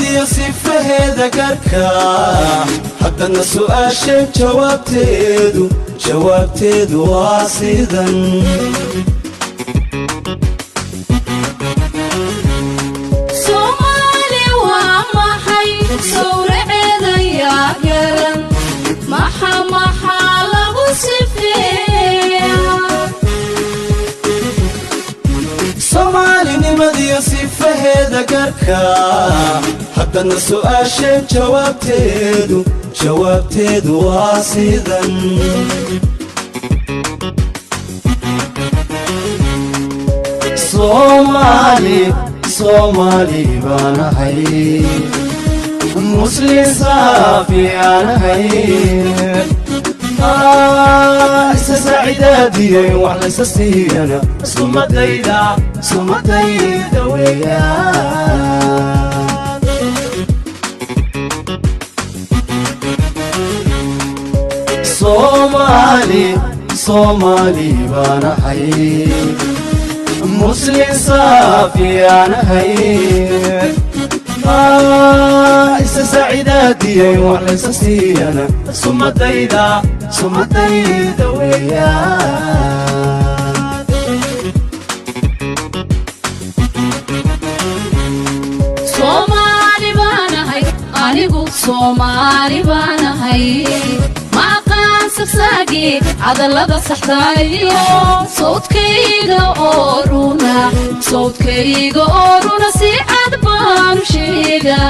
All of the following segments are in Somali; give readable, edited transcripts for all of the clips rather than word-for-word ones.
نمدي صفه ذكرك حتى السؤال جوابتيدو واصيدا Somali waa maxay sawraceeda yaa garan maxaa lagu sifeeyaa Somali نمدي صفه ذكرك حتى السؤال جوابتيدو واصيدا Somali bana hay Muslim safi ana hay سعيداتي وعلى سسي أنا سمديدا ويا Somali bana حي مسلم صافي أنا حي سعيداتي وعلى سسي أنا سمديدا ويا Somali bana hay anigu Somali bana hay ma qansaqsagi adalada saxdaayo sawdkayga oruna si cad baan sheegaa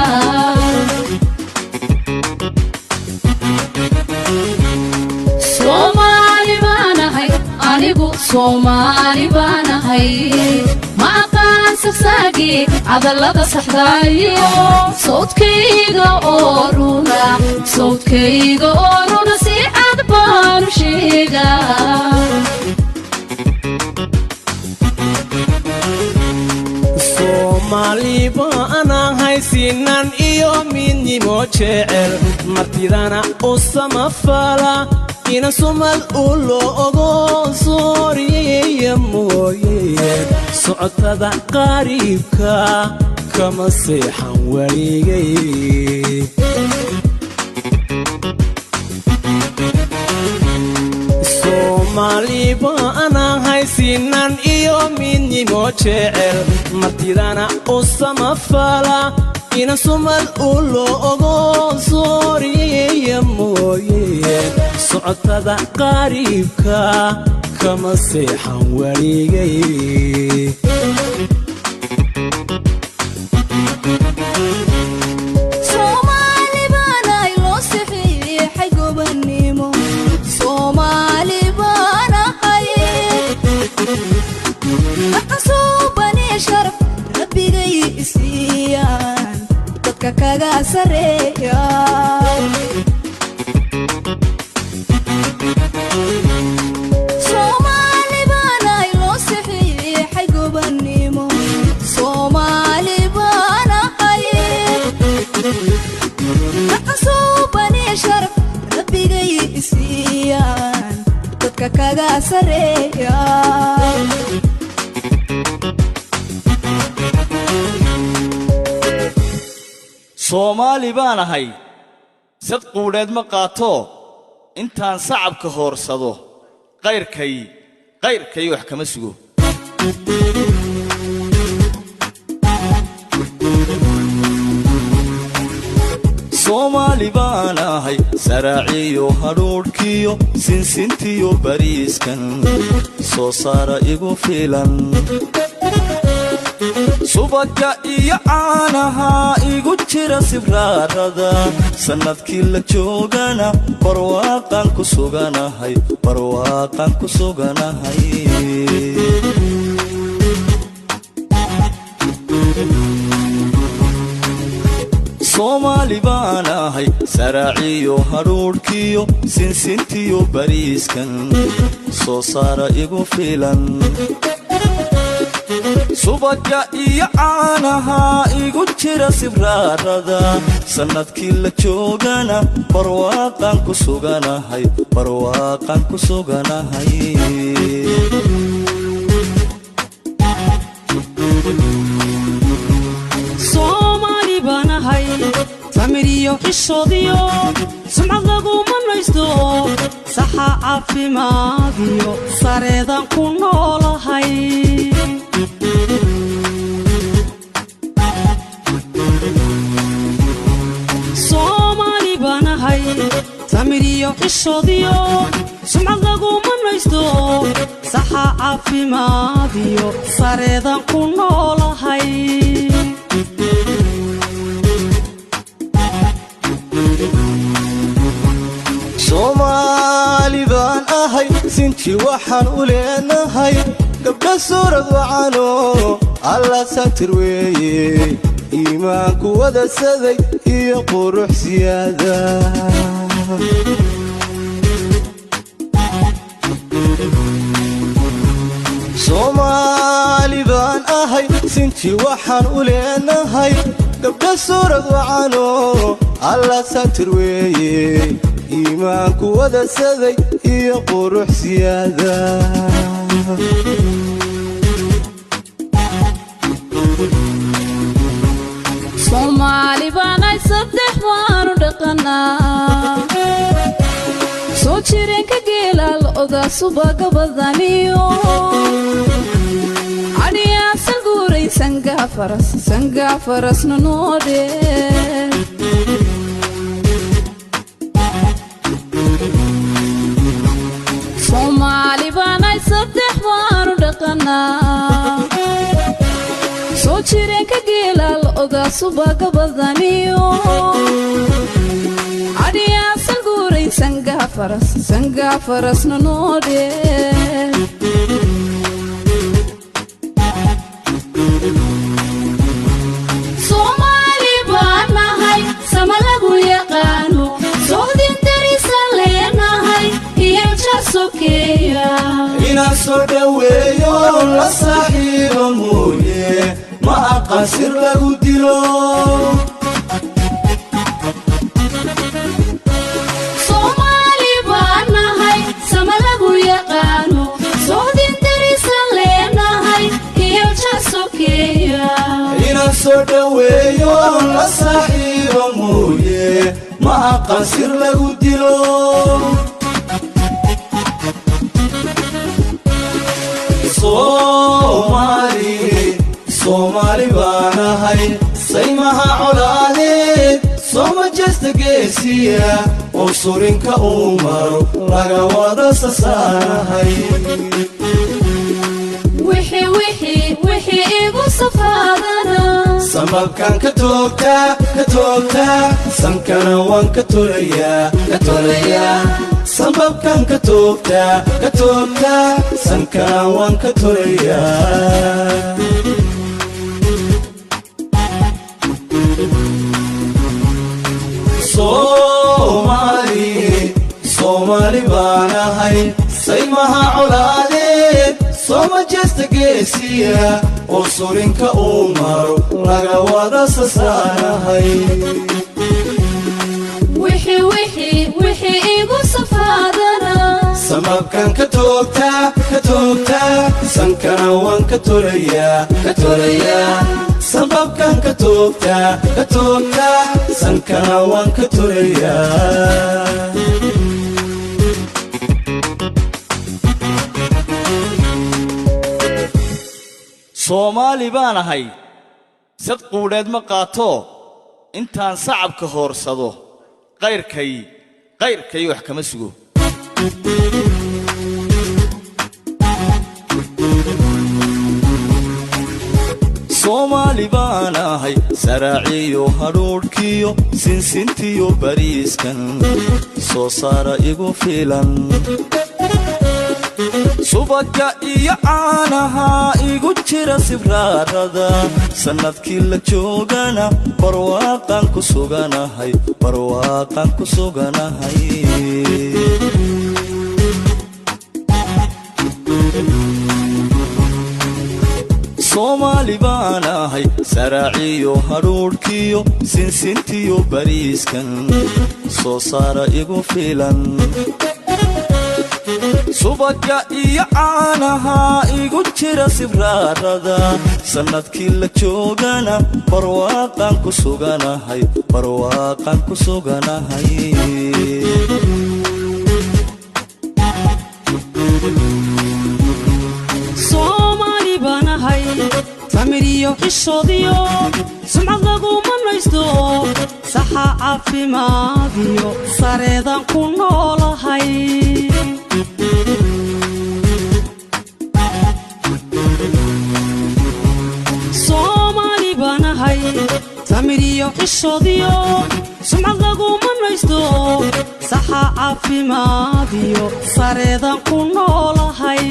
Somali bana hay anigu Somali bana hay ma qansaqsagi adalada saxdaayo sawdkayga oruna si cad baan sheegaa Somali bana hay sinan iyo midnimo jecel martidana u samafala ina sumal ulo ogo sooriye mooye socotada qariibka kama seexan waligay Somali bana hay sinan iyo midnimo jecel martidana u samafala ina sumal ulo ogo sooriye mooye socotada qariibka kama seexan waligay Somali bana loo saxiixay gobonimo Somali bana hay aqsuubani sharaf rabbigay isiyaan dadka kaga sareeya Somali bana loo saxiixay gobonimo Somali bana hay aqsuubani sharaf rabbigay isiyaan dadka kaga sareeya Somali bana hay sad quuleed ma qaato intaan sacabka hoorsado qayrkay wax kama sugo Somali bana hay saraaciyo haruurkiyo sinsintiyo bariiskan soo saara igu filan subaga iyo caanaha igu jira sibraarada sanadkii la joogana barwaaqan ku suganahay Somali bana hay saraaciyo haruurkiyo sinsintiyo bariiskan soo saara igu filan subaga iyo caanaha igu jira sibraarada sanadkii la joogana barwaaqan ku suganahay Somali bana hay samiriyo xishoodiyo sumcad laguma naysto saxa caafimaadiyo sareedan ku noolahay Soomaali baanahay samiriyo xishoodiyo sumcad laguma naysto saxa caafimaadiyo sareedan ku noolahay Soomaali baan ahay sinti waxaan u leenahay gabdha suurad wacano alla satir weeye iimaanku wada saday iyo qurux siyaada Soomaali baan ahay sinti waxaan u leenahay gabdha suurad wacano alla satir weeye iimaanku wada saday iyo qurux siyaada Soomaali baanay saddex waanu dhaqanaa soo jireenka geela lo'da subaga badaniyo adhiyaa salguuray sangaa farasna noo dheer Soomaali baanay saddex waanu dhaqanaa soo jireenka geela lo'da subaga badaniyo adhiyaa salguuray sangaa farasna noo dheer Soomaali baanahay sama lagu yaqaano soodin darisan leenahay iyo jasokeeya inaan soo dhaweeyo la saaxiibo mooye ma aqasir lagu dilo Soomaali baanahay sama lagu yaqaano soodin darisan leenahay iyo jasokeeya inaan soo dhaweeyo la saaxiibo mooye ma aqasir lagu dilo Soomaali baanahay saymaha colaade sooma jeesta geesiya oo surinka uu maro laga wada sasaanahay wixii igu safaadana sababkan ka toogtaa sankana waan ka tolayaa sababkan ka toogtaa sankana waan ka tolayaa Soomaali baanahay saymaha colaade sooma jeesta geesiya oo surinka uu maro laga wada sasaanahay wixii igu safaadana sababkan ka toogtaa sankana waan ka tolayaa sababkan ka toogtaa sankana waan ka tolayaa Soomaali baanahay sad quudheed ma qaato intaan sacabka hoorsado qayrkay wax kama sugo Soomaali baanahay saraaciyo hadhuudhkiyo sinsintiyo bariiskan soo saara igu filan subaga iyo caanaha igu jira sibraarada sanadkii la joogana barwaaqan ku suganahay Soomaali baanahay saraaciyo hadhuudhkiyo sinsintiyo bariiskan soo saara igu filan subaga iyo caanaha igu jira sibraarada sanadkii la joogana barwaaqan ku suganahay Soomaali baan ahay samiriyo xishoodiyo sumcad laguma naysto saxa caafimaadiyo sareedan ku noolahay Soomaali baan ahay samiriyo xishoodiyo sumcad laguma naysto saxa caafimaadiyo sareedan ku noolahay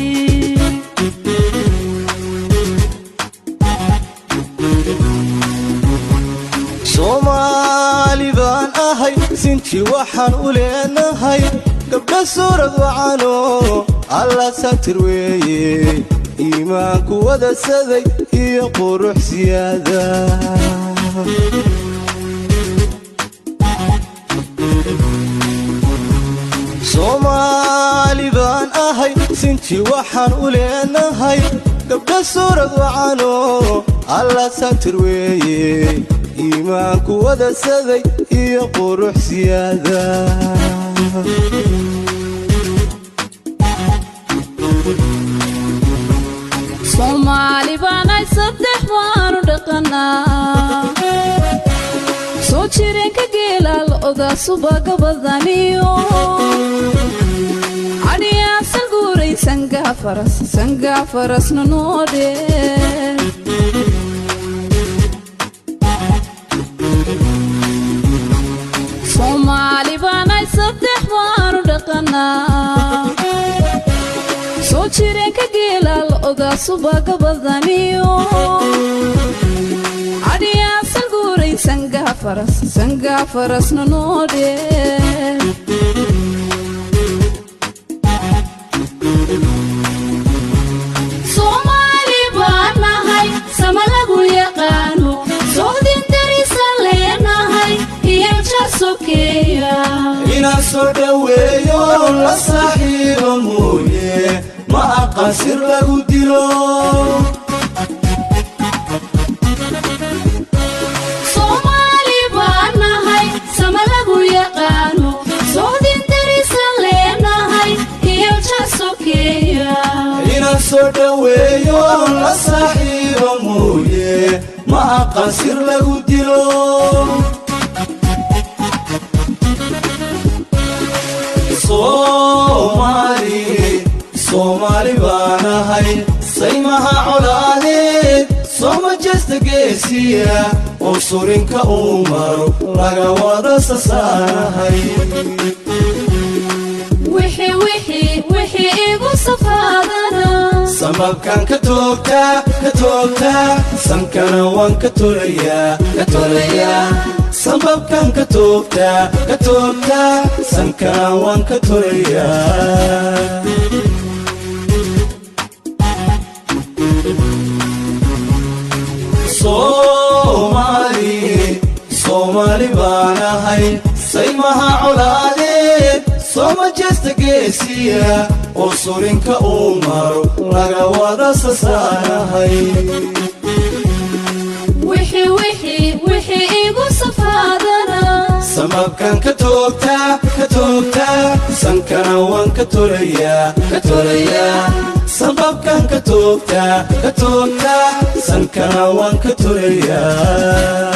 Soomaali baan ahay sinti waxaan u leenahay gabdha suurad wacano alla satir weeye iimaanku wada saday iyo qurux siyaada Soomaali baan ahay sinti waxaan u leenahay gabdha suurad wacano alla satir weeye iimaanku wada saday iyo qurux siyaada Soomaali baan ay saddex waanu dhaqanaa soo jireen ka geelal oda subaga badaniyo adiya salguuray sanga farasna noode Soomaali baan ay saddex waanu dhaqanaa soo jireen ka geelal oda subaga badaniyo adiya salguuray sanga farasna noode Soomaali baan ahay sama lagu yaqaano soodin darisan leenahay iyo jasokeeya inaan soo dhaweeyo la saaxiibo mooye ma aqasir lagu dilo Soomaali baan ahay sama lagu yaqaano soodin darisan leenahay iyo jasokeeya inaan soo dhaweeyo la saaxiibo mooye ma aqasir lagu dilo Soomaali baan ahay saymaha colaadeed sooma jeesta geesiya oo surinka uu maro laga wada sasaanahay wixii igu safaadana sababkan ka toogtaa sankana waan ka tolayaa sababkan ka toogtaa sankana waan ka tolayaa Soomaali baan ahay saymaha colaadeed sooma jeesta geesiya oo surinka uu maro laga wada sasaanahay wixii igu safaadana sababkan ka toogtaa sankana waan ka tolayaa sababkan ka toogtaa sankana waan ka tolayaa